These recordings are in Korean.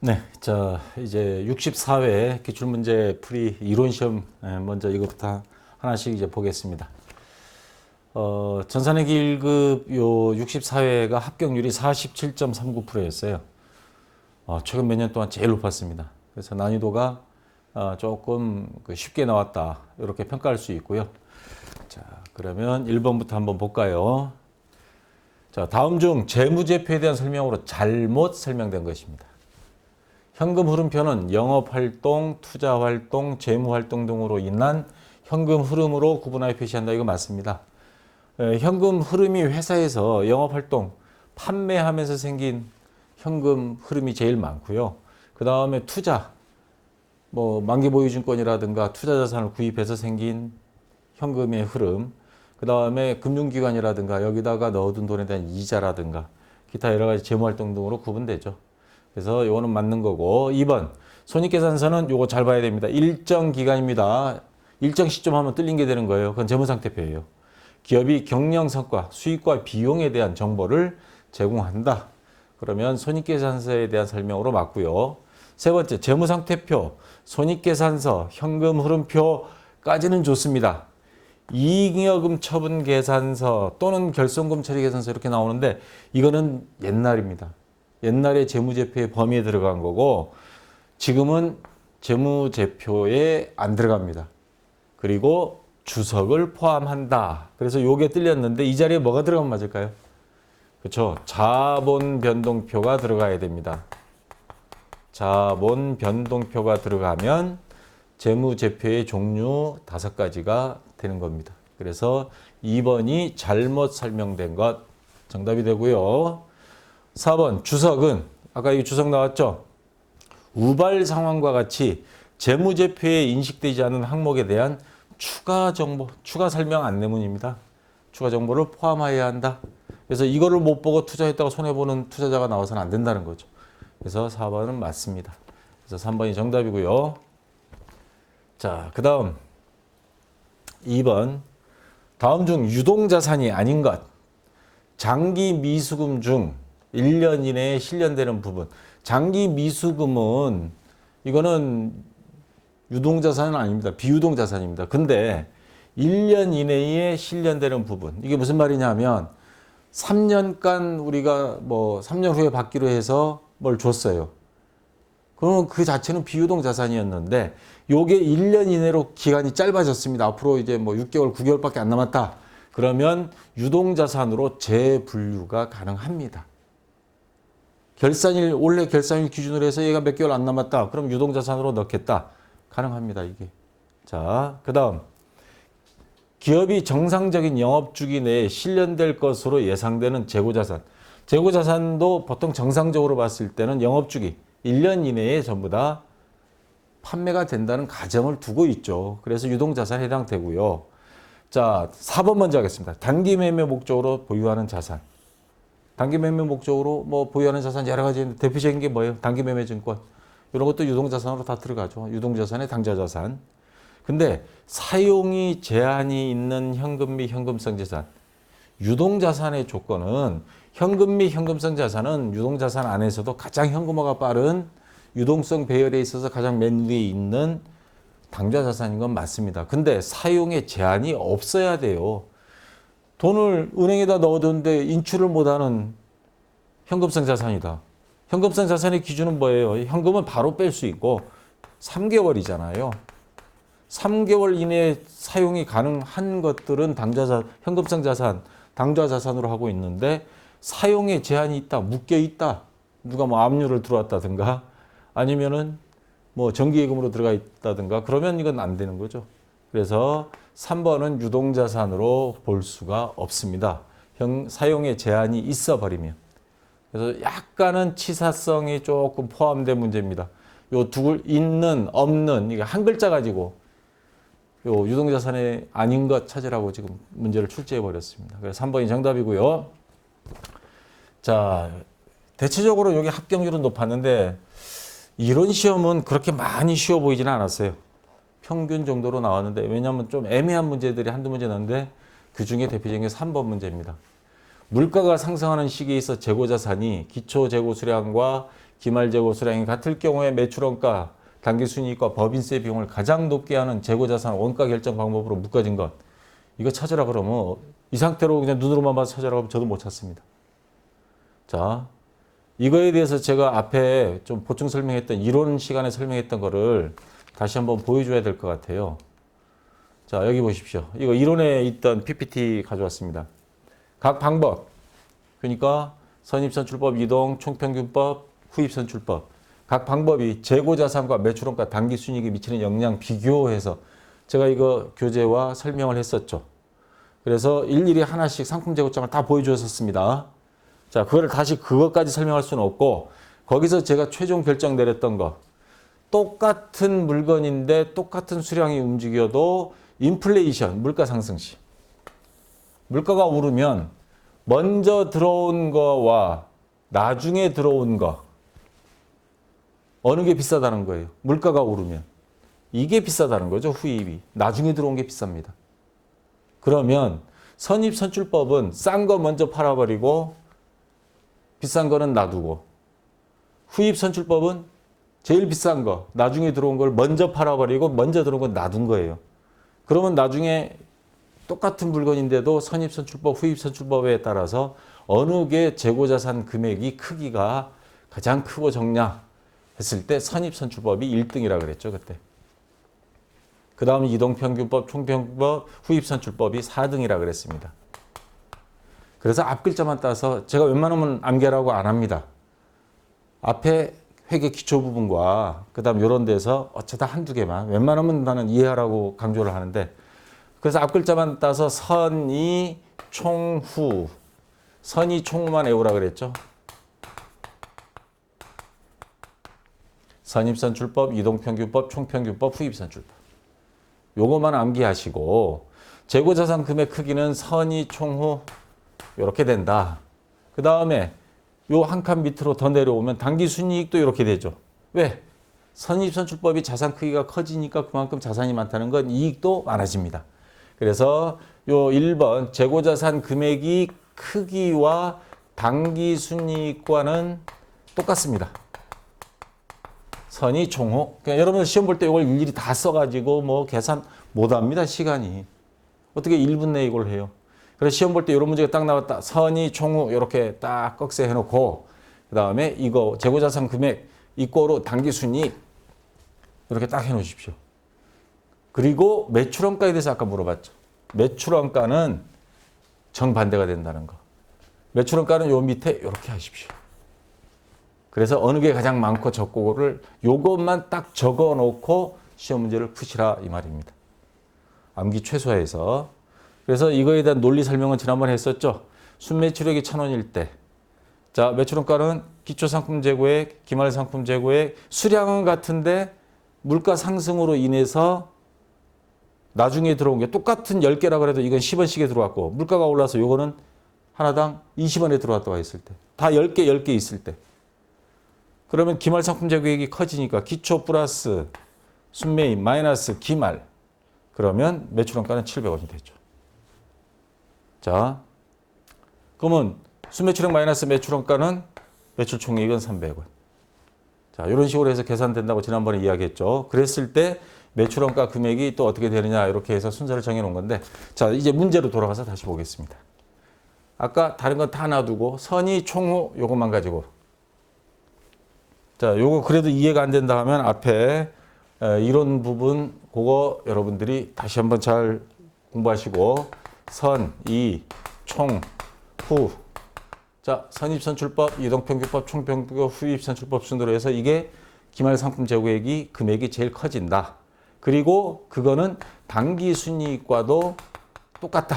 네, 자 이제 64회 기출문제 풀이 이론시험 먼저 이것부터 하나씩 이제 보겠습니다. 전산회계 1급 요 64회가 합격률이 47.39%였어요. 최근 몇 년 동안 제일 높았습니다. 그래서 난이도가 조금 쉽게 나왔다 이렇게 평가할 수 있고요. 자, 그러면 1번부터 한번 볼까요? 자, 다음 중 재무제표에 대한 설명으로 잘못 설명된 것입니다. 현금 흐름표는 영업활동, 투자활동, 재무활동 등으로 인한 현금 흐름으로 구분하여 표시한다. 이거 맞습니다. 현금 흐름이 회사에서 영업활동, 판매하면서 생긴 현금 흐름이 제일 많고요. 그 다음에 투자, 만기보유증권이라든가 투자자산을 구입해서 생긴 현금의 흐름, 그 다음에 금융기관이라든가 여기다가 넣어둔 돈에 대한 이자라든가 기타 여러 가지 재무활동 등으로 구분되죠. 그래서 이거는 맞는 거고. 2번 손익계산서는 요거 잘 봐야 됩니다. 일정 기간입니다. 일정 시점 하면 뜰린 게 되는 거예요. 그건 재무상태표예요. 기업이 경영성과, 수익과 비용에 대한 정보를 제공한다. 그러면 손익계산서에 대한 설명으로 맞고요. 세 번째 재무상태표, 손익계산서, 현금 흐름표까지는 좋습니다. 잉여금 처분 계산서 또는 결손금 처리 계산서 이렇게 나오는데 이거는 옛날입니다. 옛날에 재무제표의 범위에 들어간 거고 지금은 재무제표에 안 들어갑니다. 그리고 주석을 포함한다. 그래서 요게 틀렸는데 이 자리에 뭐가 들어가면 맞을까요? 그렇죠. 자본 변동표가 들어가야 됩니다. 자본 변동표가 들어가면 재무제표의 종류 5가지가 되는 겁니다. 그래서 2번이 잘못 설명된 것 정답이 되고요. 4번 주석은 아까 이 주석 나왔죠? 우발 상황과 같이 재무제표에 인식되지 않은 항목에 대한 추가 정보, 추가 설명 안내문입니다. 추가 정보를 포함해야 한다. 그래서 이거를 못 보고 투자했다가 손해보는 투자자가 나와서는 안 된다는 거죠. 그래서 4번은 맞습니다. 그래서 3번이 정답이고요. 자, 그 다음 2번 다음 중 유동자산이 아닌 것 장기 미수금 중 1년 이내에 실현되는 부분. 장기 미수금은 이거는 유동자산은 아닙니다. 비유동자산입니다. 근데 1년 이내에 실현되는 부분. 이게 무슨 말이냐면 3년간 우리가 3년 후에 받기로 해서 뭘 줬어요. 그러면 그 자체는 비유동자산이었는데 요게 1년 이내로 기간이 짧아졌습니다. 앞으로 이제 6개월, 9개월밖에 안 남았다. 그러면 유동자산으로 재분류가 가능합니다. 원래 결산일 기준으로 해서 얘가 몇 개월 안 남았다. 그럼 유동자산으로 넣겠다. 가능합니다, 이게. 자, 그 다음. 기업이 정상적인 영업주기 내에 실현될 것으로 예상되는 재고자산. 재고자산도 보통 정상적으로 봤을 때는 영업주기 1년 이내에 전부 다 판매가 된다는 가정을 두고 있죠. 그래서 유동자산에 해당되고요. 자, 4번 먼저 하겠습니다. 단기 매매 목적으로 보유하는 자산. 단기 매매 목적으로 보유하는 자산 여러 가지 있는데 대표적인 게 뭐예요? 단기 매매 증권. 이런 것도 유동자산으로 다 들어가죠. 유동자산의 당좌자산. 근데 사용이 제한이 있는 현금 및 현금성 자산. 유동자산의 조건은 현금 및 현금성 자산은 유동자산 안에서도 가장 현금화가 빠른 유동성 배열에 있어서 가장 맨 위에 있는 당좌자산인 건 맞습니다. 근데 사용에 제한이 없어야 돼요. 돈을 은행에다 넣어뒀는데 인출을 못하는 현금성 자산이다. 현금성 자산의 기준은 뭐예요? 현금은 바로 뺄 수 있고 3개월이잖아요. 3개월 이내에 사용이 가능한 것들은 현금성 자산, 당좌자산으로 하고 있는데 사용에 제한이 있다, 묶여 있다. 누가 압류를 들어왔다든가 아니면은 정기예금으로 들어가 있다든가 그러면 이건 안 되는 거죠. 그래서 3번은 유동자산으로 볼 수가 없습니다. 사용에 제한이 있어 버리면. 그래서 약간은 치사성이 조금 포함된 문제입니다. 요 있는, 없는, 이게 한 글자 가지고 요 유동자산이 아닌 것 찾으라고 지금 문제를 출제해 버렸습니다. 그래서 3번이 정답이고요. 자, 대체적으로 여기 합격률은 높았는데 이론 시험은 그렇게 많이 쉬워 보이지는 않았어요. 평균 정도로 나왔는데 왜냐하면 좀 애매한 문제들이 한두 문제 나왔는데 그중에 대표적인 게 3번 문제입니다. 물가가 상승하는 시기에 있어 재고자산이 기초재고수량과 기말재고 수량이 같을 경우에 매출원가, 당기순이익과 법인세 비용을 가장 높게 하는 재고자산 원가 결정 방법으로 묶어진 것. 이거 찾으라 그러면 이 상태로 그냥 눈으로만 봐서 찾으라고 하면 저도 못 찾습니다. 자, 이거에 대해서 제가 앞에 좀 보충 설명했던 이론 시간에 설명했던 거를 다시 한번 보여줘야 될 것 같아요. 자, 여기 보십시오. 이거 이론에 있던 PPT 가져왔습니다. 각 방법. 그러니까 선입선출법, 이동, 총평균법, 후입선출법. 각 방법이 재고자산과 매출원가, 당기순이익에 미치는 영향 비교해서 제가 이거 교재와 설명을 했었죠. 그래서 일일이 하나씩 상품 재고장을 다 보여주었습니다. 자, 그거를 다시 그것까지 설명할 수는 없고 거기서 제가 최종 결정 내렸던 거. 똑같은 물건인데 똑같은 수량이 움직여도 인플레이션, 물가 상승 시. 물가가 오르면 먼저 들어온 거와 나중에 들어온 거. 어느 게 비싸다는 거예요. 물가가 오르면. 이게 비싸다는 거죠. 후입이. 나중에 들어온 게 비쌉니다. 그러면 선입선출법은 싼 거 먼저 팔아버리고 비싼 거는 놔두고 후입선출법은 제일 비싼 거 나중에 들어온 걸 먼저 팔아버리고 먼저 들어온 건 놔둔 거예요. 그러면 나중에 똑같은 물건인데도 선입선출법, 후입선출법에 따라서 어느 게 재고자산 금액이 크기가 가장 크고 적냐 했을 때 선입선출법이 1등이라 그랬죠. 그때. 그 다음 이동평균법, 총평균법, 후입선출법이 4등이라 그랬습니다. 그래서 앞글자만 따서 제가 웬만하면 암기라고 안 합니다. 앞에 회계 기초 부분과 그 다음 이런 데서 어쩌다 한두 개만 웬만하면 나는 이해하라고 강조를 하는데 그래서 앞글자만 따서 선이 총후 선이 총후만 외우라 그랬죠. 선입선출법, 이동평균법, 총평균법, 후입선출법. 요것만 암기하시고 재고자산 금액 크기는 선이 총후 이렇게 된다. 그 다음에 요 한 칸 밑으로 더 내려오면 당기순이익도 이렇게 되죠. 왜? 선입선출법이 자산 크기가 커지니까 그만큼 자산이 많다는 건 이익도 많아집니다. 그래서 요 1번 재고자산 금액이 크기와 당기순이익과는 똑같습니다. 선이 총후. 그러니까 여러분 시험 볼 때 이걸 일일이 다 써가지고 뭐 계산 못합니다. 시간이. 어떻게 1분 내에 이걸 해요. 그래서 시험 볼 때 이런 문제가 딱 나왔다. 선이 총후 이렇게 딱 꺽쇠 해놓고 그 다음에 이거 재고자산 금액 이꼬로 당기순이익 이렇게 딱 해놓으십시오. 그리고 매출원가에 대해서 아까 물어봤죠. 매출원가는 정반대가 된다는 거. 매출원가는 요 밑에 이렇게 하십시오. 그래서 어느 게 가장 많고 적고를 요것만 딱 적어놓고 시험 문제를 푸시라 이 말입니다. 암기 최소화해서. 그래서 이거에 대한 논리 설명은 지난번에 했었죠. 순매출액이 1,000원일 때. 자, 매출원가는 기초상품 재고액, 기말상품 재고액, 수량은 같은데 물가 상승으로 인해서 나중에 들어온 게 똑같은 10개라 그래도 이건 10원씩에 들어왔고 물가가 올라서 요거는 하나당 20원에 들어왔다고 했을 때. 다 10개, 10개 있을 때. 그러면 기말상품 재고액이 커지니까 기초 플러스 순매입 마이너스 기말. 그러면 매출원가는 700원이 되죠. 자, 그러면 순매출액 마이너스 매출원가는 매출총액은 300원. 자, 이런 식으로 해서 계산된다고 지난번에 이야기했죠. 그랬을 때 매출원가 금액이 또 어떻게 되느냐 이렇게 해서 순서를 정해놓은 건데 자, 이제 문제로 돌아가서 다시 보겠습니다. 아까 다른 건 다 놔두고 선이 총후 요것만 가지고 자, 요거 그래도 이해가 안 된다 하면 앞에 이론 부분 그거 여러분들이 다시 한번 잘 공부하시고 선, 이, 총, 후. 자, 선입선출법, 이동평균법, 총평균법, 후입선출법 순으로 해서 이게 기말상품 재고액이 금액이 제일 커진다. 그리고 그거는 당기순이익과도 똑같다.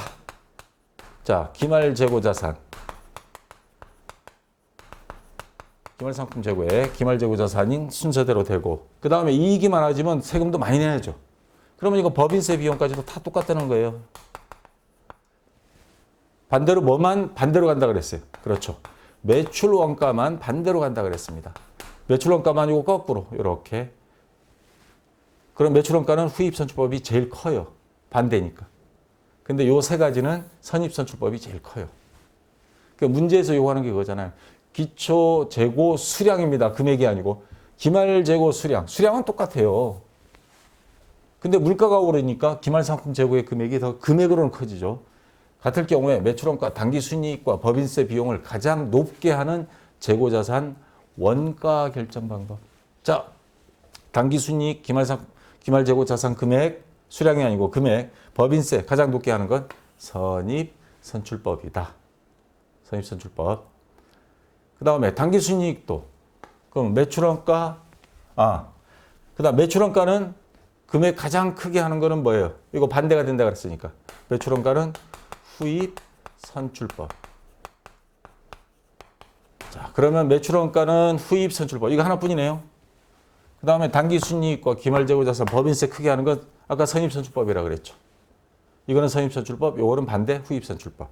자, 기말재고자산. 기말상품 재고액, 기말재고자산인 순서대로 되고 그 다음에 이익이 많아지면 세금도 많이 내야죠. 그러면 이거 법인세 비용까지도 다 똑같다는 거예요. 반대로 뭐만 반대로 간다 그랬어요. 그렇죠. 매출 원가만 반대로 간다 그랬습니다. 매출 원가만 이거 거꾸로 이렇게. 그럼 매출 원가는 후입선출법이 제일 커요. 반대니까. 근데 요 세 가지는 선입선출법이 제일 커요. 그러니까 문제에서 요구하는 게 그거잖아요. 기초 재고 수량입니다. 금액이 아니고. 기말 재고 수량. 수량은 똑같아요. 근데 물가가 오르니까 기말 상품 재고의 금액이 더 금액으로는 커지죠. 같을 경우에 매출원가, 당기순이익과 법인세 비용을 가장 높게 하는 재고자산 원가 결정 방법. 자, 당기순이익, 기말 재고자산 금액, 수량이 아니고 금액, 법인세 가장 높게 하는 건 선입선출법이다. 선입선출법. 그 다음에 당기순이익도 그럼 매출원가, 그 다음 매출원가는 금액 가장 크게 하는 거는 뭐예요? 이거 반대가 된다 그랬으니까. 매출원가는 후입선출법. 자, 그러면 매출원가는 후입선출법. 이거 하나뿐이네요. 그 다음에 당기순이익과 기말재고자산 법인세 크게 하는 건 아까 선입선출법이라고 그랬죠. 이거는 선입선출법, 요거는 반대 후입선출법.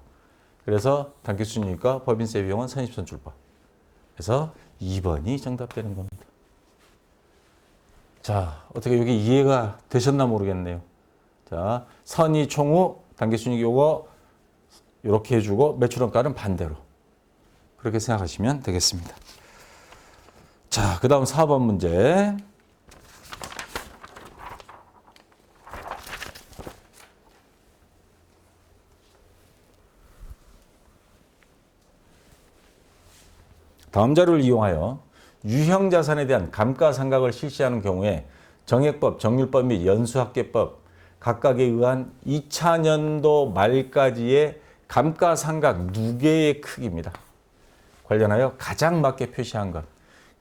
그래서 당기순이익과 법인세 비용은 선입선출법. 그래서 2번이 정답되는 겁니다. 자, 어떻게 여기 이해가 되셨나 모르겠네요. 자, 선의 총후 당기순이익 요거 이렇게 해주고 매출원가는 반대로. 그렇게 생각하시면 되겠습니다. 자, 그 다음 4번 문제. 다음 자료를 이용하여 유형자산에 대한 감가상각을 실시하는 경우에 정액법, 정률법 및 연수합계법 각각에 의한 2000년도 말까지의 감가상각 누계의 크기입니다. 관련하여 가장 맞게 표시한 것.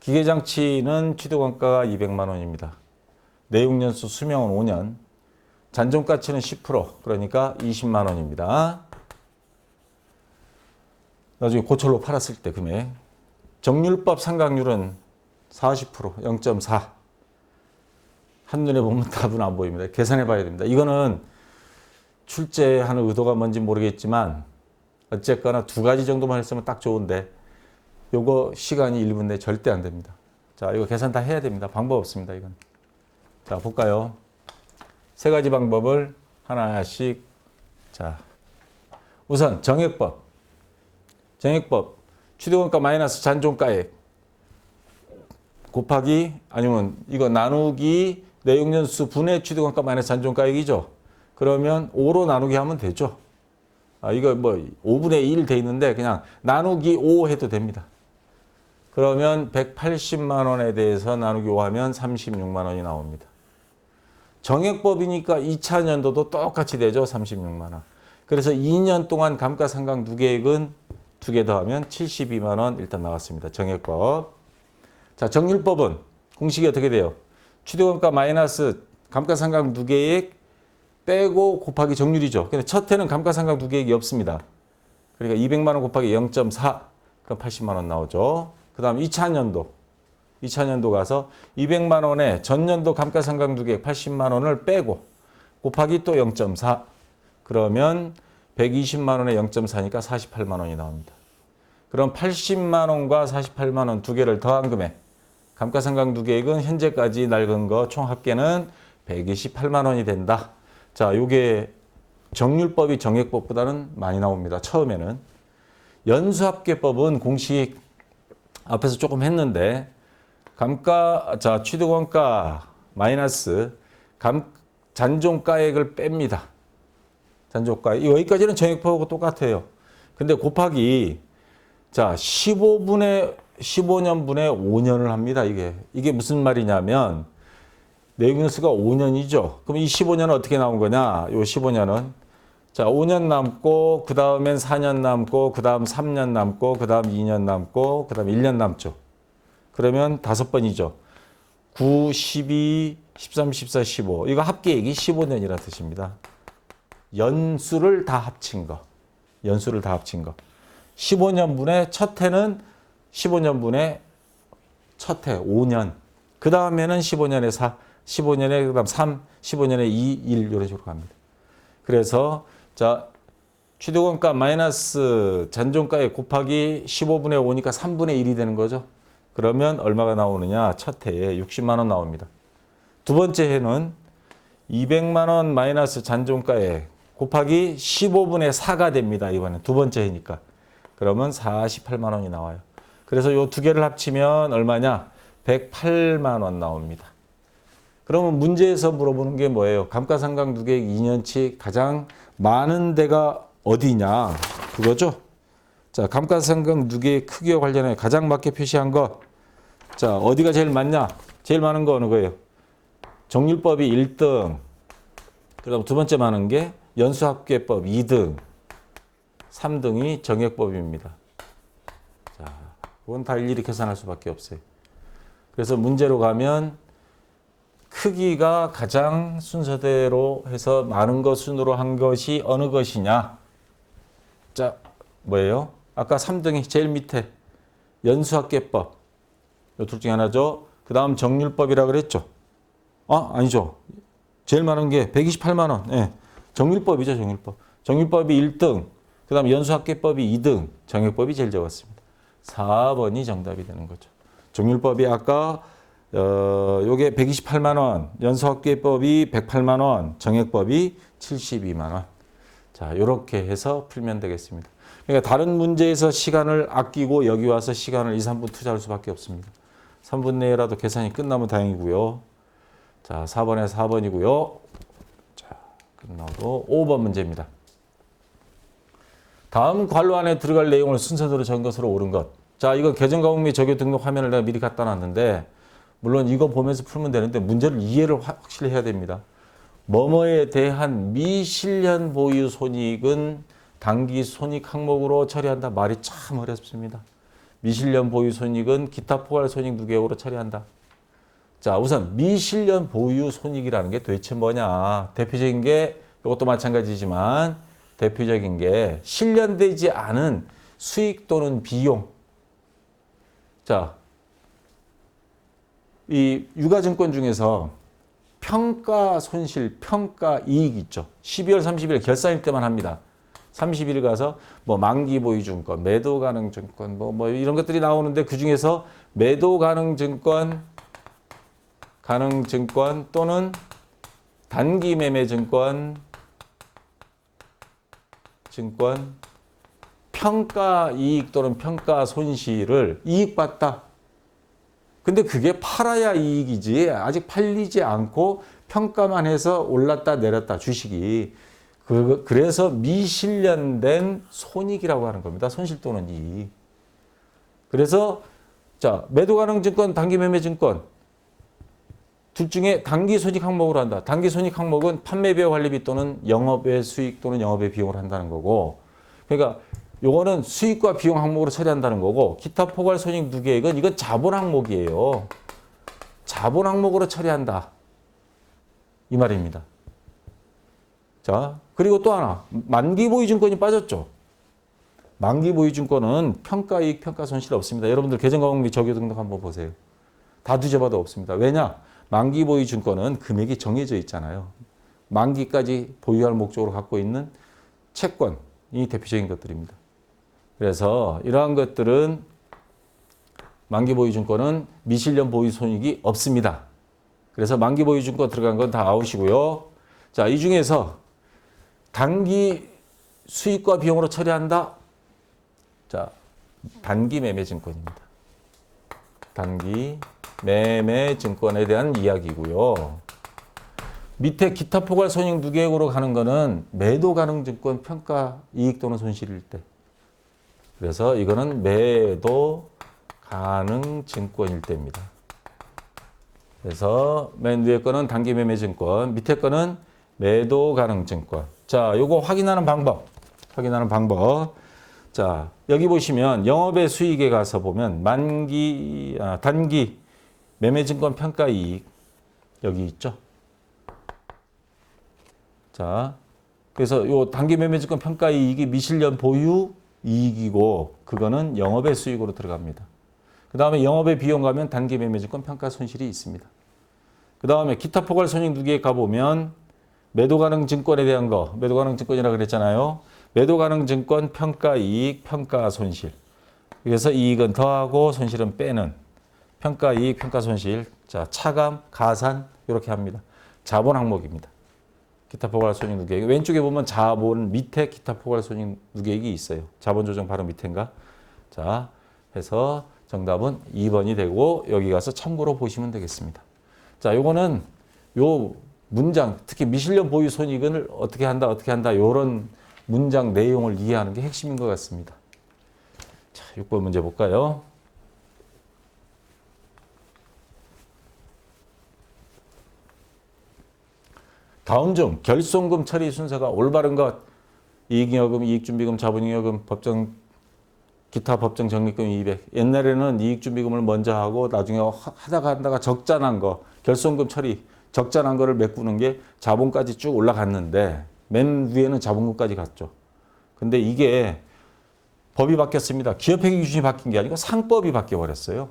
기계장치는 취득원가가 200만 원입니다. 내용연수 수명은 5년. 잔존가치는 10%, 그러니까 20만 원입니다. 나중에 고철로 팔았을 때 금액. 정률법 상각률은 40%, 0.4. 한눈에 보면 답은 안 보입니다. 계산해 봐야 됩니다. 이거는 출제하는 의도가 뭔지 모르겠지만 어쨌거나 두 가지 정도만 했으면 딱 좋은데 요거 시간이 1분 내 절대 안 됩니다. 자, 이거 계산 다 해야 됩니다. 방법 없습니다, 이건. 자, 볼까요? 세 가지 방법을 하나씩. 자, 우선 정액법. 취득원가 마이너스 잔존가액 곱하기 아니면 이거 나누기 내용연수 분의 취득원가 마이너스 잔존가액이죠. 그러면 5로 나누기 하면 되죠. 이거 뭐 5분의 1 돼 있는데 그냥 나누기 5 해도 됩니다. 그러면 180만 원에 대해서 나누기 5 하면 36만 원이 나옵니다. 정액법이니까 2000년도도 똑같이 되죠. 36만 원. 그래서 2년 동안 감가상각 누계액은 2개 더하면 72만 원 일단 나왔습니다. 정액법. 자, 정률법은 공식이 어떻게 돼요? 취득원가 마이너스 감가상각 누계액 빼고 곱하기 정률이죠. 근데 첫 해는 감가상각 누계액이 없습니다. 그러니까 200만 원 곱하기 0.4, 그럼 80만 원 나오죠. 그 다음 2000년도 가서 200만 원에 전년도 감가상각 누계액 80만 원을 빼고 곱하기 또 0.4, 그러면 120만 원에 0.4니까 48만 원이 나옵니다. 그럼 80만 원과 48만 원 두 개를 더한 금액, 감가상각 누계액은 현재까지 낡은 거 총 합계는 128만 원이 된다. 자, 요게 정률법이 정액법보다는 많이 나옵니다. 처음에는. 연수합계법은 공식 앞에서 조금 했는데 취득원가 마이너스 잔존가액을 뺍니다. 잔존가액. 여기까지는 정액법하고 똑같아요. 근데 곱하기 15년분의 5년을 합니다. 이게 무슨 말이냐면 내용연수가 5년이죠. 그럼 이 15년은 어떻게 나온 거냐? 요 15년은 5년 남고 그 다음엔 4년 남고 그 다음 3년 남고 그 다음 2년 남고 그 다음 1년 남죠. 그러면 5번이죠. 9, 12, 13, 14, 15. 이거 합계액이 15년이라는 뜻입니다. 연수를 다 합친 거. 15년분의 첫 해는 15년분의 첫 해 5년. 그 다음에는 15년에 4, 15년에 그다음 3, 15년에 2, 1 이런 식으로 갑니다. 그래서 취득원가 마이너스 잔존가액 곱하기 15분의 5니까 3분의 1이 되는 거죠. 그러면 얼마가 나오느냐? 첫 해에 60만 원 나옵니다. 두 번째 해는 200만 원 마이너스 잔존가액 곱하기 15분의 4가 됩니다. 이번엔 두 번째 해니까. 그러면 48만 원이 나와요. 그래서 요 두 개를 합치면 얼마냐? 108만 원 나옵니다. 그러면 문제에서 물어보는 게 뭐예요? 감가상각누계액 2년치 가장 많은 데가 어디냐? 그거죠? 자, 감가상각누계액 크기와 관련해 가장 많게 표시한 거. 자, 어디가 제일 많냐? 제일 많은 거 어느 거예요? 정률법이 1등. 그다음 두 번째 많은 게 연수합계법 2등. 3등이 정액법입니다. 자, 그건 다 일일이 계산할 수밖에 없어요. 그래서 문제로 가면 크기가 가장 순서대로 해서 많은 것 순으로 한 것이 어느 것이냐? 자, 뭐예요? 아까 3등이 제일 밑에 연수합계법. 이 둘 중에 하나죠. 그 다음 정률법이라 그랬죠. 아니죠. 제일 많은 게 128만 원. 예. 정률법이죠, 정률법. 정률법이 1등. 그 다음 연수합계법이 2등. 정액법이 제일 적었습니다. 4번이 정답이 되는 거죠. 정률법이 아까 요게 128만 원, 연수합계법이 108만 원, 정액법이 72만 원. 자, 요렇게 해서 풀면 되겠습니다. 그러니까 다른 문제에서 시간을 아끼고 여기 와서 시간을 2, 3분 투자할 수밖에 없습니다. 3분 내라도 계산이 끝나면 다행이고요. 자, 4번에 4번이고요. 자, 끝나고 5번 문제입니다. 다음 관로 안에 들어갈 내용을 순서대로 적은 것으로 옳은 것. 자, 이거 계정과목 및 적용 등록 화면을 내가 미리 갖다 놨는데 물론 이거 보면서 풀면 되는데 문제를 이해를 확실히 해야 됩니다. 뭐뭐에 대한 미실현 보유 손익은 단기 손익 항목으로 처리한다. 말이 참 어렵습니다. 미실현 보유 손익은 기타 포괄 손익 누계액으로 처리한다. 자, 우선 미실현 보유 손익이라는 게 도대체 뭐냐. 대표적인 게 이것도 마찬가지지만 대표적인 게 실현되지 않은 수익 또는 비용. 자, 이 유가증권 중에서 평가 손실, 평가 이익 있죠. 12월 30일 결산일 때만 합니다. 30일 가서 뭐 만기 보유 증권, 매도 가능 증권 뭐 이런 것들이 나오는데 그 중에서 매도 가능 증권 또는 단기 매매 증권 평가 이익 또는 평가 손실을 이익봤다. 근데 그게 팔아야 이익이지 아직 팔리지 않고 평가만 해서 올랐다 내렸다 주식이. 그래서 미실현된 손익이라고 하는 겁니다. 손실 또는 이익. 그래서 자, 매도 가능 증권, 단기 매매 증권 둘 중에 단기 손익 항목으로 한다. 단기 손익 항목은 판매비와 관리비 또는 영업의 수익 또는 영업의 비용을 한다는 거고. 그러니까 요거는 수익과 비용 항목으로 처리한다는 거고 기타 포괄 손익 누계액은 이건 자본 항목이에요. 자본 항목으로 처리한다. 이 말입니다. 자, 그리고 또 하나. 만기 보유 증권이 빠졌죠. 만기 보유 증권은 평가 이익, 평가 손실 없습니다. 여러분들 계정과목 및 적용 등록 한번 보세요. 다 뒤져봐도 없습니다. 왜냐? 만기 보유 증권은 금액이 정해져 있잖아요. 만기까지 보유할 목적으로 갖고 있는 채권이 대표적인 것들입니다. 그래서 이러한 것들은 만기 보유 증권은 미실현 보유 손익이 없습니다. 그래서 만기 보유 증권 들어간 건 다 아웃이고요. 자, 이 중에서 단기 수익과 비용으로 처리한다. 자, 단기 매매 증권입니다. 단기 매매 증권에 대한 이야기고요. 밑에 기타 포괄 손익 누계액으로 가는 거는 매도 가능 증권 평가 이익 또는 손실일 때. 그래서 이거는 매도 가능 증권일 때입니다. 그래서 맨 위에 거는 단기 매매 증권, 밑에 거는 매도 가능 증권. 자, 요거 확인하는 방법. 자, 여기 보시면 영업의 수익에 가서 보면 단기 매매 증권 평가 이익 여기 있죠. 자, 그래서 요 단기 매매 증권 평가 이익이 미실현 보유 이익이고 그거는 영업의 수익으로 들어갑니다. 그 다음에 영업의 비용 가면 단기 매매 증권 평가 손실이 있습니다. 그 다음에 기타 포괄 손익 누계액 가보면 매도 가능 증권에 대한 거, 매도 가능 증권이라고 그랬잖아요. 매도 가능 증권 평가 이익, 평가 손실. 그래서 이익은 더하고 손실은 빼는 평가 이익, 평가 손실. 자, 차감, 가산 이렇게 합니다. 자본 항목입니다. 기타 포괄 손익 누계액. 왼쪽에 보면 자본 밑에 기타 포괄 손익 누계액이 있어요. 자본 조정 바로 밑인가? 자, 해서 정답은 2번이 되고 여기 가서 참고로 보시면 되겠습니다. 자, 요거는 요 문장, 특히 미실현 보유 손익을 어떻게 한다, 요런 문장 내용을 이해하는 게 핵심인 것 같습니다. 자, 6번 문제 볼까요? 다음 중 결손금 처리 순서가 올바른 것. 이익잉여금, 이익준비금, 자본잉여금, 기타 법정 적립금 200. 옛날에는 이익준비금을 먼저 하고 나중에 하다가 적자난 거, 결손금 처리, 적자난 거를 메꾸는 게 자본까지 쭉 올라갔는데 맨 위에는 자본금까지 갔죠. 근데 이게 법이 바뀌었습니다. 기업회계 기준이 바뀐 게 아니고 상법이 바뀌어버렸어요.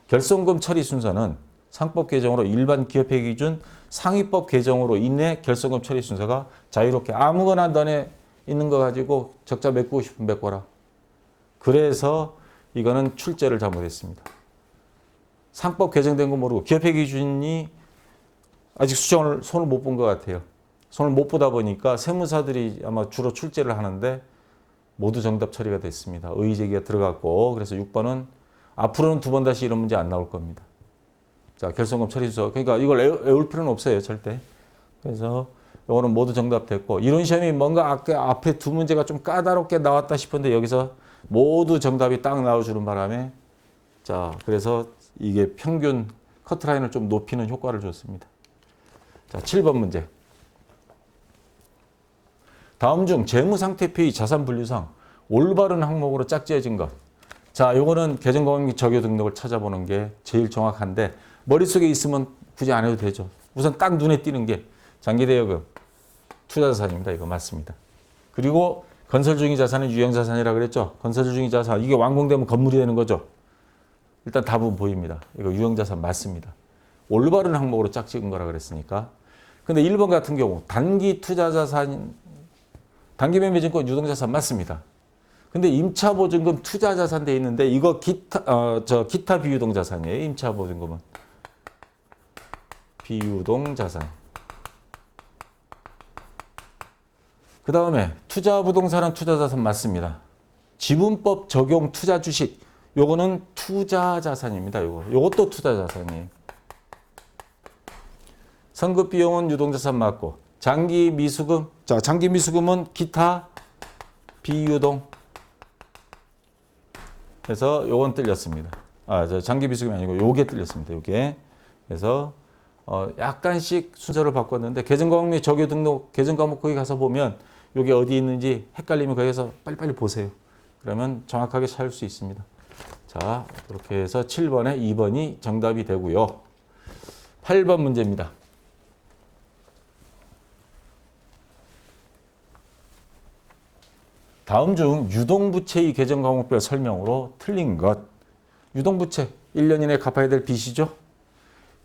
결손금 처리 순서는 상법 개정으로 일반 기업회계 기준 상위법 개정으로 인해 결손금 처리 순서가 자유롭게 아무거나 너네 있는 거 가지고 적자 메꾸고 싶으면 메꿔라. 그래서 이거는 출제를 잘못했습니다. 상법 개정된 거 모르고 기업회계 기준이 아직 수정을 손을 못 본 것 같아요. 손을 못 보다 보니까 세무사들이 아마 주로 출제를 하는데 모두 정답 처리가 됐습니다. 의제기가 들어갔고 그래서 6번은 앞으로는 두 번 다시 이런 문제 안 나올 겁니다. 자, 결손금 처리 순서. 그러니까 이걸 외울 필요는 없어요, 절대. 그래서 이거는 모두 정답 됐고 이론 시험이 뭔가 앞에 두 문제가 좀 까다롭게 나왔다 싶은데 여기서 모두 정답이 딱 나와주는 바람에 자, 그래서 이게 평균 커트라인을 좀 높이는 효과를 줬습니다. 자, 7번 문제. 다음 중 재무상태표의 자산분류상 올바른 항목으로 짝지어진 것. 자, 요거는 개정공인 적용 등록을 찾아보는 게 제일 정확한데 머릿속에 있으면 굳이 안 해도 되죠. 우선 딱 눈에 띄는 게 장기대여금, 투자자산입니다. 이거 맞습니다. 그리고 건설 중인 자산은 유형자산이라고 그랬죠. 건설 중인 자산, 이게 완공되면 건물이 되는 거죠. 일단 답은 보입니다. 이거 유형자산 맞습니다. 올바른 항목으로 짝지은 거라 그랬으니까. 근데 1번 같은 경우 단기 투자자산, 단기매매증권 유동자산 맞습니다. 근데 임차보증금 투자자산 돼 있는데 이거 기타 비유동자산이에요. 임차보증금은 비유동자산. 그 다음에 투자부동산은 투자자산 맞습니다. 지분법 적용 투자주식 요거는 투자자산입니다. 요것도 투자자산이에요. 선급비용은 유동자산 맞고 장기미수금, 자, 장기미수금은 기타 비유동. 그래서 요건 틀렸습니다. 장기미수금이 아니고 요게 틀렸습니다. 요게. 그래서 약간씩 순서를 바꿨는데 개정과목 및 적용 등록 개정과목 거기 가서 보면 요게 어디 있는지 헷갈리면 거기서 빨리빨리 보세요. 그러면 정확하게 찾을 수 있습니다. 자, 이렇게 해서 7번에 2번이 정답이 되고요. 8번 문제입니다. 다음 중 유동부채의 개정과목별 설명으로 틀린 것. 유동부채, 1년 이내에 갚아야 될 빚이죠.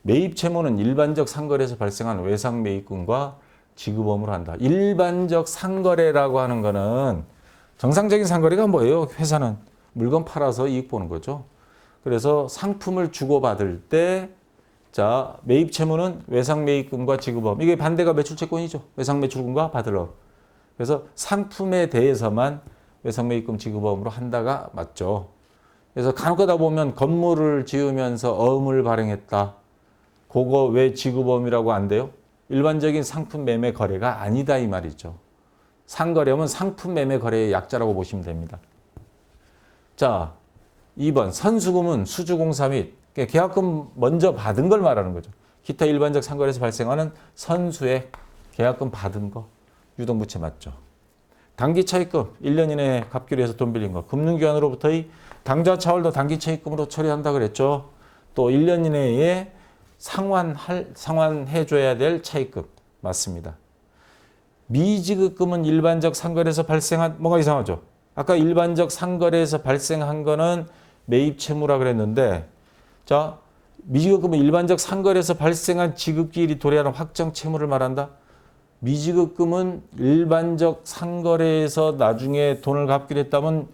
매입채무는 일반적 상거래에서 발생한 외상매입금과 지급업으로 한다. 일반적 상거래라고 하는 거는 정상적인 상거래가 뭐예요? 회사는 물건 팔아서 이익 보는 거죠. 그래서 상품을 주고받을 때 자, 매입채무는 외상매입금과 지급업. 이게 반대가 매출채권이죠. 외상매출금과 받을업. 그래서 상품에 대해서만 외상매입금 지급업으로 한다가 맞죠. 그래서 간혹 가다 보면 건물을 지으면서 어음을 발행했다. 그거 왜 지급업이라고 안 돼요? 일반적인 상품 매매 거래가 아니다 이 말이죠. 상거래면 상품 매매 거래의 약자라고 보시면 됩니다. 자, 2번 선수금은 수주공사 및 계약금 먼저 받은 걸 말하는 거죠. 기타 일반적 상거래에서 발생하는 선수의 계약금 받은 거. 유동부채 맞죠. 단기차입금 1년 이내에 갚기로 해서 돈 빌린 거. 금융기관으로부터의 당좌 차월도 단기차입금으로 처리한다 그랬죠. 또 1년 이내에 상환해줘야 될 차입금 맞습니다. 미지급금은 일반적 상거래에서 발생한 뭐가 이상하죠. 아까 일반적 상거래에서 발생한 거는 매입채무라 그랬는데 자 미지급금은 일반적 상거래에서 발생한 지급기일이 도래하는 확정 채무를 말한다. 미지급금은 일반적 상거래에서 나중에 돈을 갚기로 했다면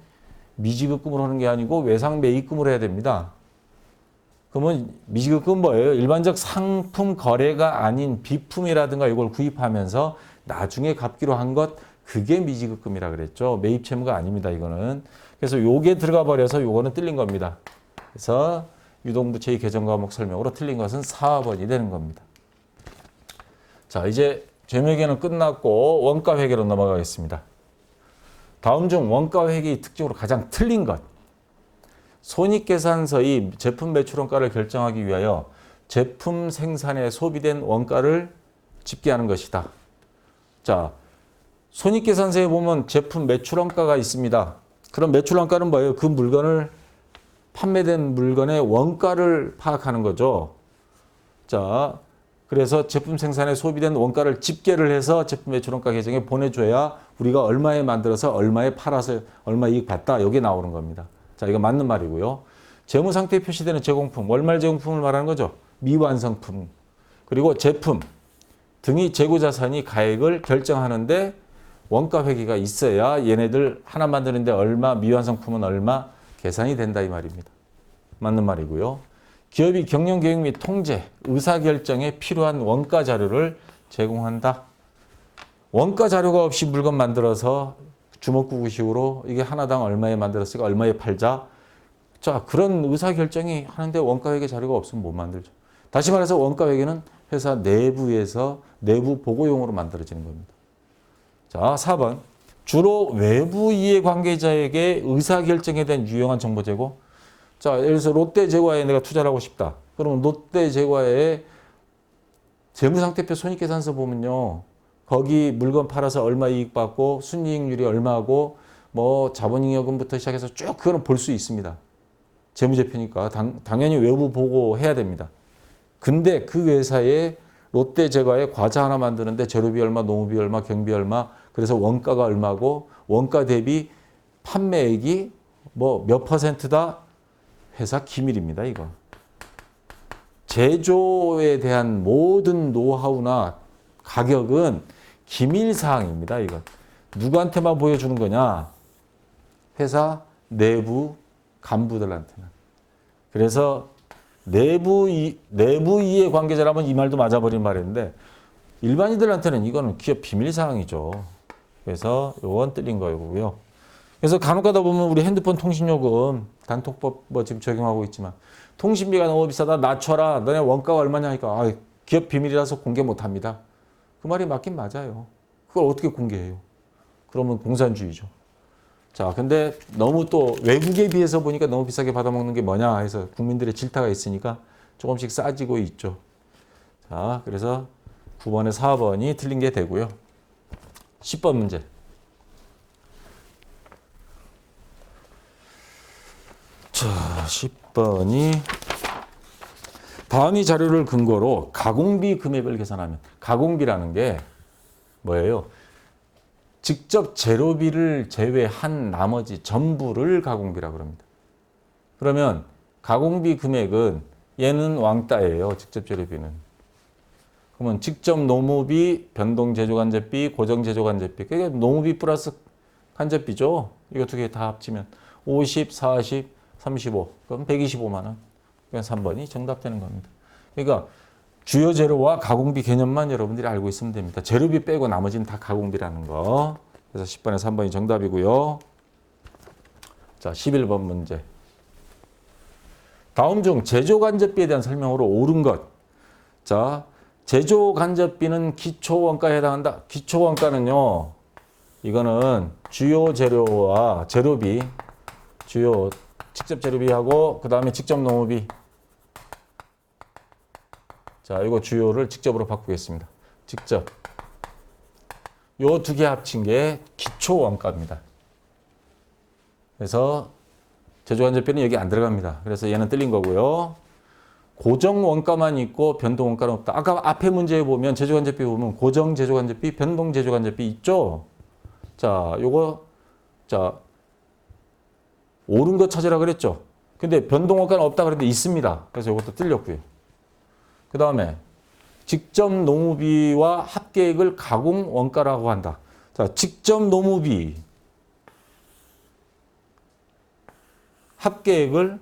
미지급금으로 하는 게 아니고 외상매입금으로 해야 됩니다. 그러면 미지급금은 뭐예요? 일반적 상품 거래가 아닌 비품이라든가 이걸 구입하면서 나중에 갚기로 한 것, 그게 미지급금이라 그랬죠. 매입채무가 아닙니다. 이거는. 그래서 요게 들어가 버려서 요거는 뜰린 겁니다. 그래서 유동부채의 계정 과목 설명으로 틀린 것은 4번이 되는 겁니다. 자, 이제 재묘계는 끝났고 원가 회계로 넘어가겠습니다. 다음 중 원가 회계의 특징으로 가장 틀린 것. 손익계산서의 제품 매출원가를 결정하기 위하여 제품 생산에 소비된 원가를 집계하는 것이다. 자, 손익계산서에 보면 제품 매출원가가 있습니다. 그럼 매출원가는 뭐예요? 그 물건을 판매된 물건의 원가를 파악하는 거죠. 자, 그래서 제품 생산에 소비된 원가를 집계를 해서 제품 매출원가 계정에 보내줘야 우리가 얼마에 만들어서 얼마에 팔아서 얼마 이익 봤다. 여기 나오는 겁니다. 자, 이거 맞는 말이고요. 재무상태에 표시되는 제공품, 월말 제공품을 말하는 거죠. 미완성품, 그리고 제품 등이 재고자산이 가액을 결정하는데 원가 회계가 있어야 얘네들 하나 만드는데 얼마, 미완성품은 얼마 계산이 된다 이 말입니다. 맞는 말이고요. 기업이 경영 계획 및 통제, 의사결정에 필요한 원가 자료를 제공한다. 원가 자료가 없이 물건 만들어서 주먹구구식으로 이게 하나당 얼마에 만들었으니까 얼마에 팔자. 자, 그런 의사결정이 하는데 원가 회계 자료가 없으면 못 만들죠. 다시 말해서 원가 회계는 회사 내부에서 내부 보고용으로 만들어지는 겁니다. 자, 4번. 주로 외부 이해관계자에게 의사결정에 대한 유용한 정보 제공. 자, 예를 들어서 롯데제과에 내가 투자를 하고 싶다. 그러면 롯데제과에 재무상태표 손익계산서 보면요. 거기 물건 팔아서 얼마 이익 받고 순이익률이 얼마고 뭐 자본잉여금부터 시작해서 쭉 그거는 볼 수 있습니다. 재무제표니까 당연히 외부 보고해야 됩니다. 근데 그 회사에 롯데제과에 과자 하나 만드는데 재료비 얼마, 노무비 얼마, 경비 얼마, 그래서 원가가 얼마고 원가 대비 판매액이 뭐 몇 %다 회사 기밀입니다. 이거. 제조에 대한 모든 노하우나 가격은 기밀사항입니다. 이거. 누구한테만 보여주는 거냐? 회사 내부 간부들한테는. 그래서 내부 이해 관계자라면 이 말도 맞아버린 말인데 일반인들한테는 이거는 기업 비밀사항이죠. 그래서 이건 틀린 거고요. 그래서 간혹 가다 보면 우리 핸드폰 통신요금 단통법 뭐 지금 적용하고 있지만 통신비가 너무 비싸다 낮춰라 너네 원가가 얼마냐 하니까 기업 비밀이라서 공개 못합니다. 그 말이 맞긴 맞아요. 그걸 어떻게 공개해요? 그러면 공산주의죠. 자, 근데 너무 또 외국에 비해서 보니까 너무 비싸게 받아먹는 게 뭐냐 해서 국민들의 질타가 있으니까 조금씩 싸지고 있죠. 자, 그래서 9번에 4번이 틀린 게 되고요. 10번 문제. 자, 10번이 다음이 자료를 근거로 가공비 금액을 계산하면 가공비라는 게 뭐예요? 직접 재료비를 제외한 나머지 전부를 가공비라고 합니다. 그러면 가공비 금액은 얘는 왕따예요. 직접 재료비는. 그러면 직접 노무비, 변동 제조간접비, 고정 제조간접비. 그러니까 노무비 플러스 간접비죠. 이거 두 개 다 합치면 50, 40, 35. 그럼 125만 원. 그러니까 3번이 정답되는 겁니다. 그러니까 주요 재료와 가공비 개념만 여러분들이 알고 있으면 됩니다. 재료비 빼고 나머지는 다 가공비라는 거. 그래서 10번에 3번이 정답이고요. 자, 11번 문제. 다음 중 제조간접비에 대한 설명으로 옳은 것. 자, 제조간접비는 기초원가에 해당한다. 기초원가는요. 이거는 주요 재료와 재료비, 주요 직접 재료비하고 그 다음에 직접 노무비. 자, 이거 주요를 직접으로 바꾸겠습니다. 직접. 요 두 개 합친 게 기초 원가입니다. 그래서 제조간접비는 여기 안 들어갑니다. 그래서 얘는 틀린 거고요. 고정 원가만 있고 변동 원가는 없다. 아까 앞에 문제에 보면 제조간접비 보면 고정 제조간접비, 변동 제조간접비 있죠. 자, 요거 자 옳은 거 찾으라 그랬죠. 근데 변동 원가는 없다 그랬는데 있습니다. 그래서 이것도 틀렸고요. 그 다음에 직접 노무비와 합계액을 가공 원가라고 한다. 자, 직접 노무비 합계액을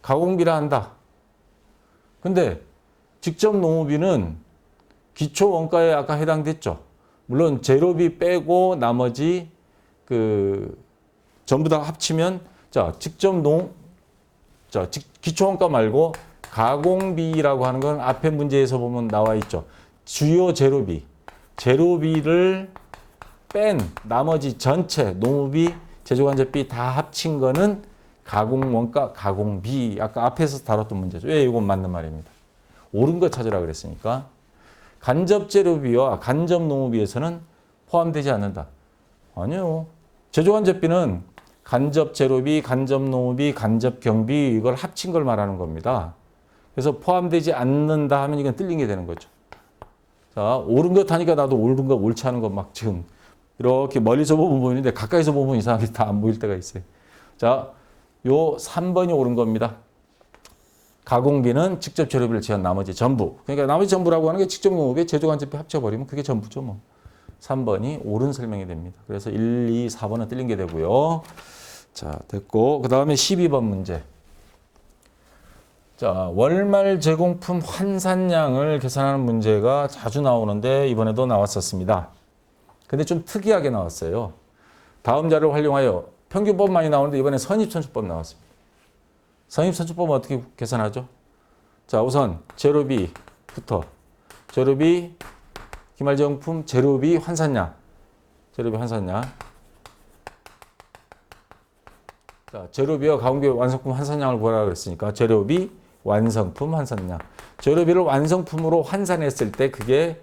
가공비라 한다. 근데 직접 노무비는 기초 원가에 아까 해당됐죠. 물론 재료비 빼고 나머지 전부 다 합치면 자, 직접 자, 기초원가 말고 가공비라고 하는 건 앞에 문제에서 보면 나와 있죠. 주요 재료비, 재료비를 뺀 나머지 전체 농업비, 제조간접비 다 합친 거는 가공원가, 가공비. 아까 앞에서 다뤘던 문제죠. 왜 이건 맞는 말입니다. 옳은 거 찾으라 그랬으니까. 간접재료비와 간접농업비에서는 포함되지 않는다. 아니요. 제조간접비는 간접재료비, 간접농업비, 간접경비 이걸 합친 걸 말하는 겁니다. 그래서 포함되지 않는다 하면 이건 뜰린 게 되는 거죠. 자, 옳은 것 하니까 나도 옳은 거 옳지 않은 거 막 지금 이렇게 멀리서 보면 보이는데 가까이서 보면 이상하게 다 안 보일 때가 있어요. 자, 요 3번이 옳은 겁니다. 가공비는 직접 재료비를 제한 나머지 전부. 그러니까 나머지 전부라고 하는 게 직접 농업에 제조간접비 합쳐버리면 그게 전부죠. 뭐. 3번이 옳은 설명이 됩니다. 그래서 1, 2, 4번은 뜰린 게 되고요. 자, 됐고. 그 다음에 12번 문제. 자, 월말 제공품 환산량을 계산하는 문제가 자주 나오는데 이번에도 나왔었습니다. 근데 좀 특이하게 나왔어요. 다음 자료를 활용하여 평균법 많이 나오는데 이번에 선입선출법 나왔습니다. 선입선출법은 어떻게 계산하죠? 자, 우선 재료비부터. 재료비, 기말제공품, 재료비 환산량. 재료비 환산량. 자, 재료비와 가공비 완성품 환산량을 구하라 그랬으니까 재료비, 완성품 환산량. 재료비를 완성품으로 환산했을 때 그게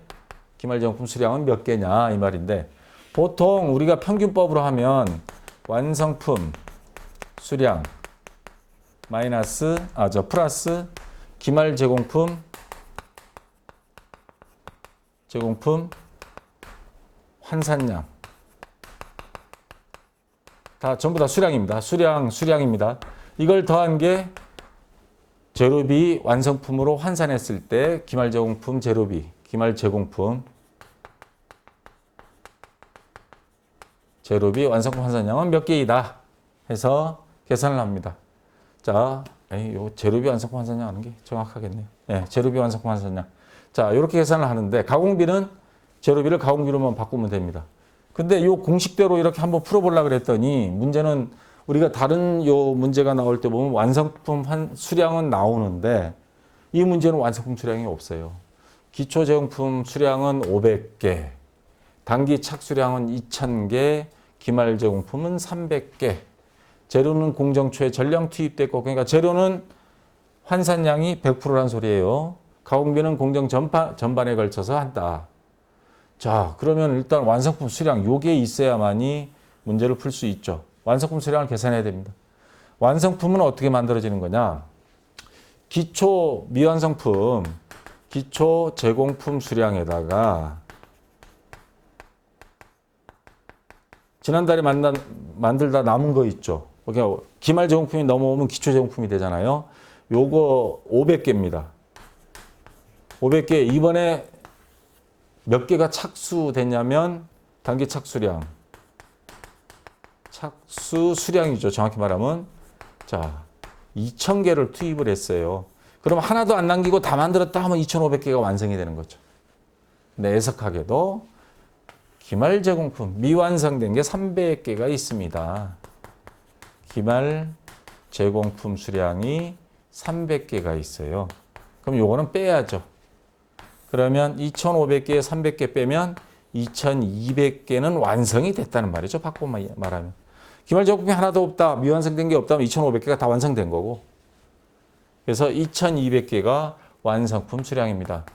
기말제공품 수량은 몇 개냐 이 말인데 보통 우리가 평균법으로 하면 완성품 수량 마이너스 플러스 기말제공품 환산량 다 전부 다 수량입니다. 수량입니다. 이걸 더한 게 재료비 완성품으로 환산했을 때 기말제공품 재료비 기말제공품 재료비 완성품 환산량은 몇 개이다 해서 계산을 합니다. 자, 요 재료비 완성품 환산량 하는 게 정확하겠네요. 네, 재료비 완성품 환산량. 자, 이렇게 계산을 하는데 가공비는 재료비를 가공비로만 바꾸면 됩니다. 근데 요 공식대로 이렇게 한번 풀어보려고 그랬더니 문제는 우리가 다른 요 문제가 나올 때 보면 완성품 수량은 나오는데 이 문제는 완성품 수량이 없어요. 기초제공품 수량은 500개, 단기 착수량은 2000개, 기말제공품은 300개. 재료는 공정초에 전량 투입됐고 그러니까 재료는 환산량이 100%란 소리예요. 가공비는 공정 전반에 걸쳐서 한다. 자, 그러면 일단 완성품 수량 요게 있어야만이 문제를 풀 수 있죠. 완성품 수량을 계산해야 됩니다. 완성품은 어떻게 만들어지는 거냐? 기초 미완성품, 기초 제공품 수량에다가 지난달에 만들다 남은 거 있죠. 그러니까 기말 제공품이 넘어오면 기초 제공품이 되잖아요. 요거 500개입니다. 500개 이번에 몇 개가 착수됐냐면 단기 착수량. 착수 수량이죠. 정확히 말하면. 자, 2,000개를 투입을 했어요. 그럼 하나도 안 남기고 다 만들었다 하면 2,500개가 완성이 되는 거죠. 근데 애석하게도 기말 제공품 미완성된 게 300개가 있습니다. 기말 제공품 수량이 300개가 있어요. 그럼 요거는 빼야죠. 그러면 2,500개에 300개 빼면 2,200개는 완성이 됐다는 말이죠. 바꿔 말하면. 기말 제공품이 하나도 없다. 미완성된 게 없다면 2,500개가 다 완성된 거고. 그래서 2,200개가 완성품 수량입니다.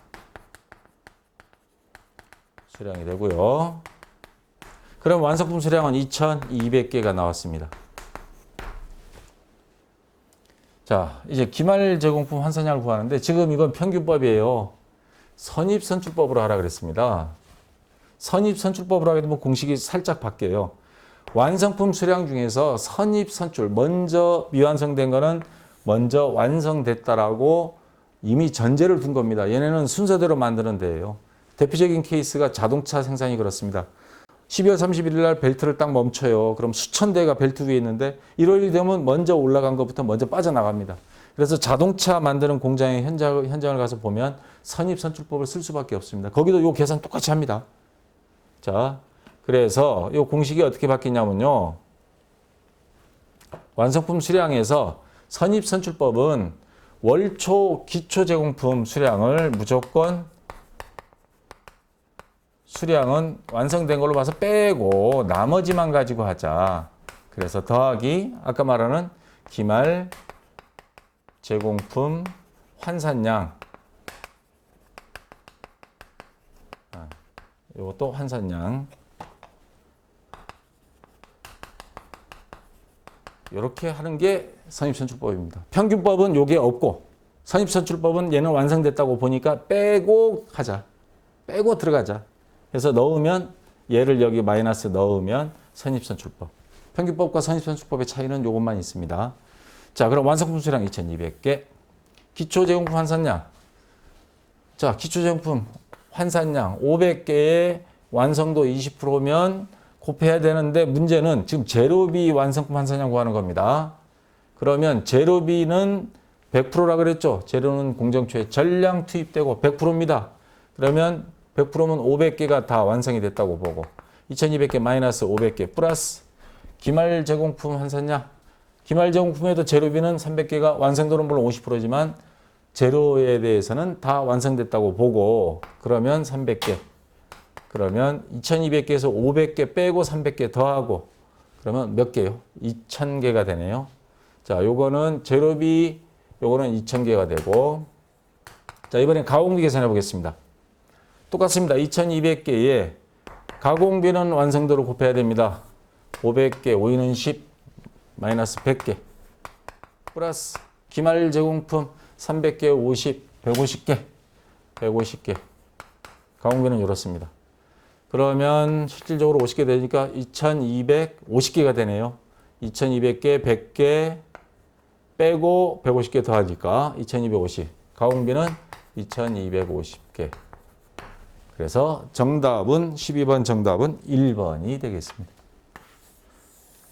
수량이 되고요. 그럼 완성품 수량은 2,200개가 나왔습니다. 자, 이제 기말 제공품 환산량을 구하는데 지금 이건 평균법이에요. 선입선출법으로 하라 그랬습니다. 선입선출법으로 하게 되면 공식이 살짝 바뀌어요. 완성품 수량 중에서 선입선출, 먼저 미완성된 거는 먼저 완성됐다라고 이미 전제를 둔 겁니다. 얘네는 순서대로 만드는 데예요. 대표적인 케이스가 자동차 생산이 그렇습니다. 12월 31일 날 벨트를 딱 멈춰요. 그럼 수천 대가 벨트 위에 있는데 1월이 되면 먼저 올라간 것부터 먼저 빠져나갑니다. 그래서 자동차 만드는 공장의 현장을 가서 보면 선입선출법을 쓸 수밖에 없습니다. 거기도 이 계산 똑같이 합니다. 자, 그래서 이 공식이 어떻게 바뀌냐면요. 완성품 수량에서 선입선출법은 월초 기초제공품 수량을 무조건 수량은 완성된 걸로 봐서 빼고 나머지만 가지고 하자. 그래서 더하기 아까 말하는 기말 제공품 환산량, 이것도 환산량, 이렇게 하는 게 선입선출법입니다. 평균법은 요게 없고 선입선출법은 얘는 완성됐다고 보니까 빼고 하자. 빼고 들어가자. 그래서 넣으면 얘를 여기 마이너스 넣으면 선입선출법. 평균법과 선입선출법의 차이는 요것만 있습니다. 자, 그럼 완성품 수량 2200개. 기초제공품 환산량. 자, 기초제공품 환산량 500개의 완성도 20%면 곱해야 되는데 문제는 지금 제로비 완성품 환산량 구하는 겁니다. 그러면 제로비는 100%라 그랬죠. 재료는 공정초에 전량 투입되고 100%입니다. 그러면 100%면 500개가 다 완성이 됐다고 보고 2200개 마이너스 500개 플러스 기말 제공품 환산량. 기말 제공품에도 제로비는 300개가 완성도는 물론 50%지만 제로에 대해서는 다 완성됐다고 보고 그러면 300개. 그러면 2200개에서 500개 빼고 300개 더하고 그러면 몇 개요? 2000개가 되네요. 자, 요거는 제로비, 요거는 2000개가 되고 자, 이번엔 가공비 계산해 보겠습니다. 똑같습니다. 2200개에 가공비는 완성도를 곱해야 됩니다. 500개, 5는 10, 마이너스 100개 플러스 기말 제공품 300개, 50, 150개, 150개. 가공비는 이렇습니다. 그러면 실질적으로 50개 되니까 2250개가 되네요. 2200개, 100개 빼고 150개 더하니까 2250. 가공비는 2250개. 그래서 정답은 12번 정답은 1번이 되겠습니다.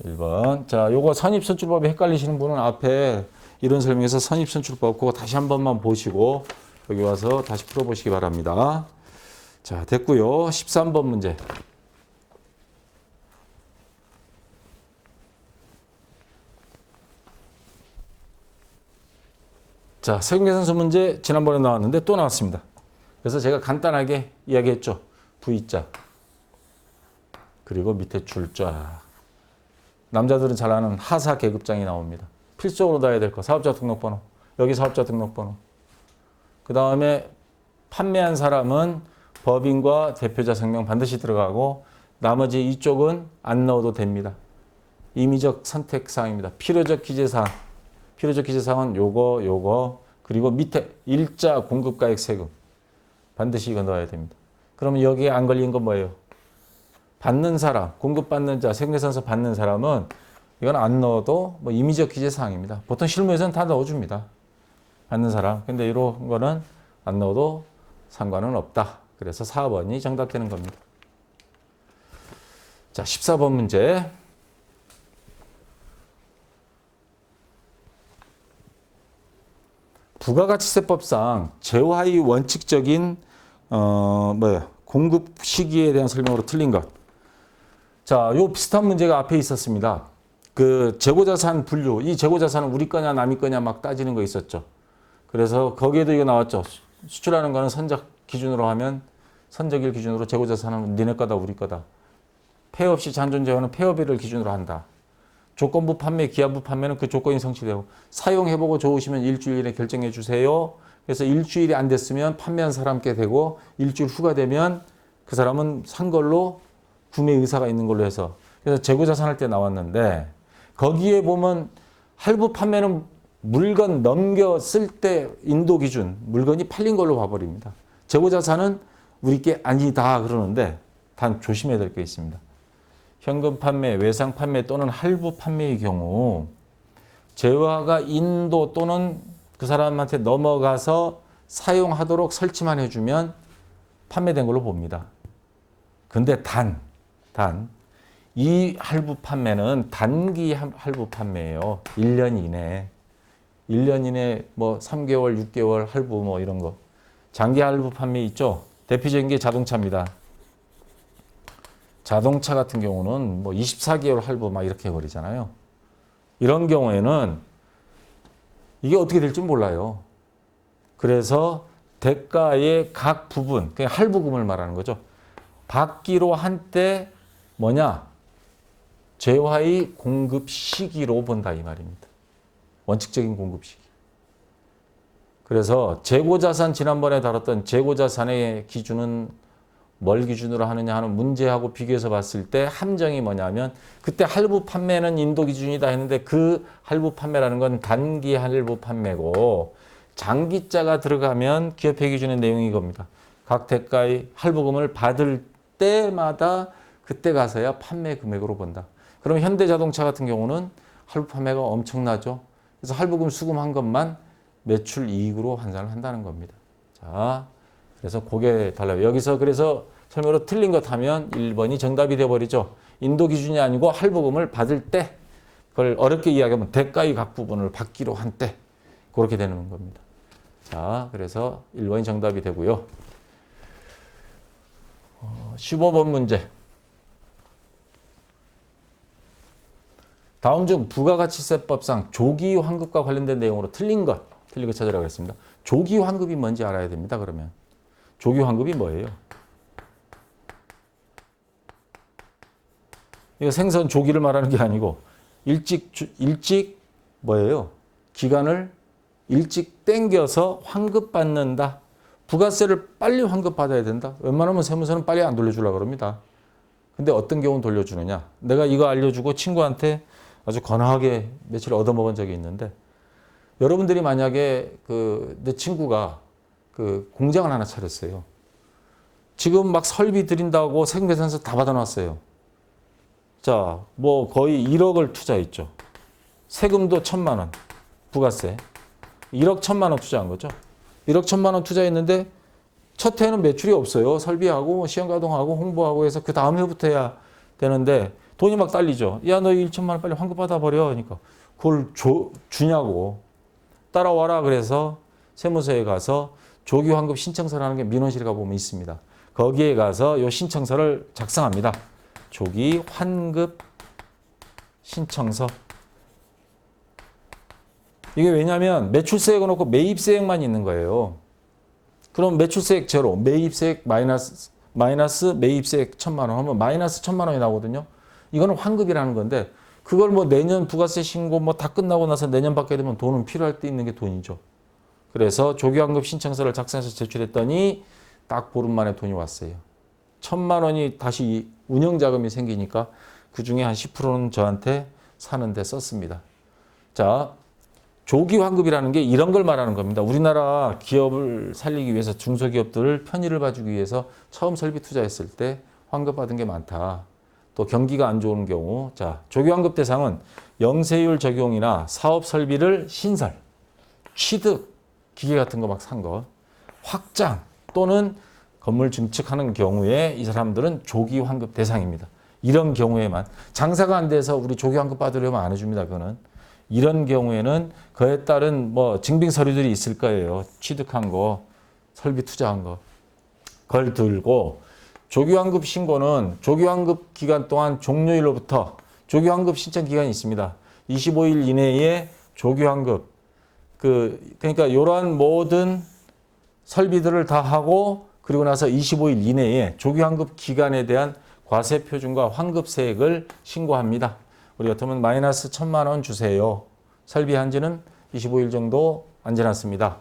1번. 자, 요거 선입선출법이 헷갈리시는 분은 앞에 이런 설명에서 선입선출법 그거 다시 한 번만 보시고 여기 와서 다시 풀어보시기 바랍니다. 자, 됐고요. 13번 문제. 자, 세금계산서 문제 지난번에 나왔는데 또 나왔습니다. 그래서 제가 간단하게 이야기했죠. V자 그리고 밑에 줄자. 남자들은 잘 아는 하사 계급장이 나옵니다. 필수적으로 넣어야 될 거. 사업자 등록번호. 여기 사업자 등록번호. 그 다음에 판매한 사람은 법인과 대표자 성명 반드시 들어가고 나머지 이쪽은 안 넣어도 됩니다. 임의적 선택사항입니다. 필요적 기재사항. 필요적 기재사항은 요거 그리고 밑에 일자 공급가액 세금. 반드시 이거 넣어야 됩니다. 그러면 여기에 안 걸린 건 뭐예요? 받는 사람, 공급받는 자, 세금계산서 받는 사람은 이건 안 넣어도 뭐 임의적 기재사항입니다. 보통 실무에서는 다 넣어줍니다. 받는 사람. 근데 이런 거는 안 넣어도 상관은 없다. 그래서 4번이 정답되는 겁니다. 자, 14번 문제. 부가가치세법상 재화의 원칙적인 공급 시기에 대한 설명으로 틀린 것. 자, 요 비슷한 문제가 앞에 있었습니다. 그 재고자산 분류, 이 재고자산은 우리 거냐 남이 거냐 막 따지는 거 있었죠. 그래서 거기에도 이거 나왔죠. 수출하는 거는 선적 기준으로 하면 선적일 기준으로 재고자산은 니네 거다 우리 거다. 폐업시 잔존재화는 폐업일을 기준으로 한다. 조건부 판매, 기한부 판매는 그 조건이 성취되고 사용해보고 좋으시면 일주일에 결정해 주세요. 그래서 일주일이 안 됐으면 판매한 사람께 되고 일주일 후가 되면 그 사람은 산 걸로 구매 의사가 있는 걸로 해서 그래서 재고자산 할 때 나왔는데 거기에 보면 할부 판매는 물건 넘겨 쓸 때 인도 기준 물건이 팔린 걸로 봐버립니다. 재고자산은 우리 게 아니다 그러는데 단 조심해야 될 게 있습니다. 현금 판매, 외상 판매 또는 할부 판매의 경우 재화가 인도 또는 그 사람한테 넘어가서 사용하도록 설치만 해주면 판매된 걸로 봅니다. 근데 이 할부 판매는 단기 할부 판매예요. 1년 이내. 1년 이내 뭐 3개월, 6개월 할부 뭐 이런 거. 장기 할부 판매 있죠? 대표적인 게 자동차입니다. 자동차 같은 경우는 뭐 24개월 할부 막 이렇게 해버리잖아요. 이런 경우에는 이게 어떻게 될지 몰라요. 그래서 대가의 각 부분, 그냥 할부금을 말하는 거죠. 받기로 한 때 뭐냐? 재화의 공급 시기로 본다 이 말입니다. 원칙적인 공급 시기. 그래서 재고자산 지난번에 다뤘던 재고자산의 기준은 뭘 기준으로 하느냐 하는 문제하고 비교해서 봤을 때 함정이 뭐냐면 그때 할부 판매는 인도 기준이다 했는데 그 할부 판매라는 건 단기 할부 판매고 장기자가 들어가면 기업회 기준의 내용이 이겁니다. 각 대가의 할부금을 받을 때마다 그때 가서야 판매 금액으로 본다. 그럼 현대자동차 같은 경우는 할부 판매가 엄청나죠. 그래서 할부금 수금한 것만 매출 이익으로 환산을 한다는 겁니다. 자, 그래서 그게 달라요. 여기서 그래서 설명으로 틀린 것 하면 1번이 정답이 돼버리죠. 인도 기준이 아니고 할부금을 받을 때 그걸 어렵게 이야기하면 대가의 각 부분을 받기로 한 때 그렇게 되는 겁니다. 자, 그래서 1번이 정답이 되고요. 15번 문제. 다음 중 부가가치세법상 조기 환급과 관련된 내용으로 틀린 것 찾으라고 했습니다. 조기 환급이 뭔지 알아야 됩니다. 그러면 조기 환급이 뭐예요? 이거 생선 조기를 말하는 게 아니고 일찍 뭐예요? 기간을 일찍 땡겨서 환급받는다. 부가세를 빨리 환급받아야 된다. 웬만하면 세무서는 빨리 안 돌려주려고 그럽니다. 근데 어떤 경우는 돌려주느냐? 내가 이거 알려주고 친구한테 아주 건하게 며칠 얻어먹은 적이 있는데 여러분들이 만약에 내 친구가 공장을 하나 차렸어요. 지금 막 설비 들인다고 세금계산서 다 받아놨어요. 자, 뭐 거의 1억을 투자했죠. 세금도 1,000만 원, 부가세. 1억 1,000만 원 투자한 거죠. 1억 1,000만 원 투자했는데 첫 해는 매출이 없어요. 설비하고 시험가동하고 홍보하고 해서 그 다음 해부터 해야 되는데 돈이 막 딸리죠. 야, 너 1,000만 원 빨리 환급받아 버려. 그러니까 그걸 주냐고. 따라와라. 그래서 세무서에 가서 조기 환급 신청서라는 게 민원실에 가보면 있습니다. 거기에 가서 이 신청서를 작성합니다. 조기 환급 신청서. 이게 왜냐하면 매출세액을 놓고 매입세액만 있는 거예요. 그럼 매출세액 제로, 매입세액 마이너스 매입세액 1,000만 원 하면 마이너스 1,000만 원이 나오거든요. 이거는 환급이라는 건데 그걸 뭐 내년 부가세 신고 뭐 다 끝나고 나서 내년 받게 되면 돈은 필요할 때 있는 게 돈이죠. 그래서 조기환급 신청서를 작성해서 제출했더니 딱 보름 만에 돈이 왔어요. 1,000만 원이 다시 운영자금이 생기니까 그중에 한 10%는 저한테 사는데 썼습니다. 자, 조기환급이라는 게 이런 걸 말하는 겁니다. 우리나라 기업을 살리기 위해서 중소기업들을 편의를 봐주기 위해서 처음 설비 투자했을 때 환급받은 게 많다. 또 경기가 안 좋은 경우, 자, 조기환급 대상은 영세율 적용이나 사업 설비를 신설, 취득, 기계 같은 거 막 산 거, 확장 또는 건물 증축하는 경우에 이 사람들은 조기환급 대상입니다. 이런 경우에만 장사가 안 돼서 우리 조기환급 받으려면 안 해줍니다. 그거는 이런 경우에는 그에 따른 뭐 증빙 서류들이 있을 거예요. 취득한 거, 설비 투자한 거, 그걸 들고. 조기환급 신고는 조기환급 기간 동안 종료일로부터 조기환급 신청 기간이 있습니다. 25일 이내에 조기환급 그러니까 이러한 모든 설비들을 다 하고 그리고 나서 25일 이내에 조기환급 기간에 대한 과세 표준과 환급세액을 신고합니다. 우리 같으면 마이너스 1,000만 원 주세요. 설비한 지는 25일 정도 안 지났습니다.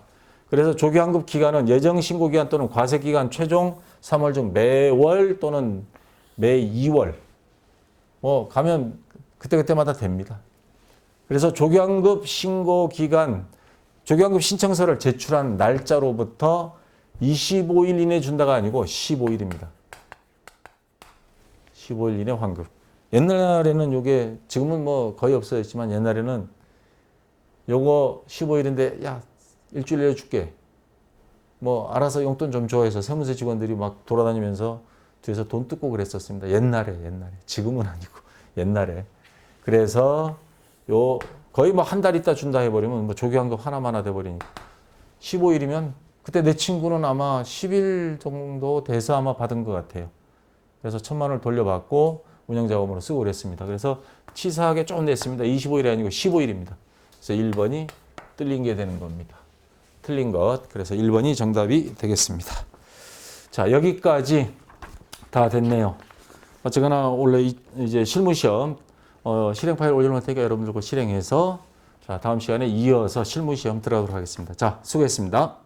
그래서 조기환급 기간은 예정 신고 기간 또는 과세 기간 최종 3월 중 매월 또는 매 2월 뭐 가면 그때그때마다 됩니다. 그래서 조기환급 신고 기간, 조기환급 신청서를 제출한 날짜로부터 25일 이내 준다가 아니고 15일입니다. 15일 이내 환급. 옛날에는 요게 지금은 뭐 거의 없어졌지만 옛날에는 요거 15일인데 야 일주일 내에 줄게. 뭐 알아서 용돈 좀 줘 해서 세무서 직원들이 막 돌아다니면서 뒤에서 돈 뜯고 그랬었습니다. 옛날에. 지금은 아니고 옛날에. 그래서 요 거의 뭐 한 달 있다 준다 해버리면 뭐 조기환급 하나만 돼버리니까 15일이면 그때 내 친구는 아마 10일 정도 돼서 아마 받은 것 같아요. 그래서 1,000만 원을 돌려받고 운영자금으로 쓰고 그랬습니다. 그래서 치사하게 좀 냈습니다. 25일이 아니고 15일입니다. 그래서 1번이 틀린 게 되는 겁니다. 틀린 것. 그래서 1번이 정답이 되겠습니다. 자, 여기까지 다 됐네요. 어쨌거나 원래 이제 실무시험 실행 파일 올려놓을 테니까 여러분들과 실행해서 자, 다음 시간에 이어서 실무시험 들어가도록 하겠습니다. 자, 수고했습니다.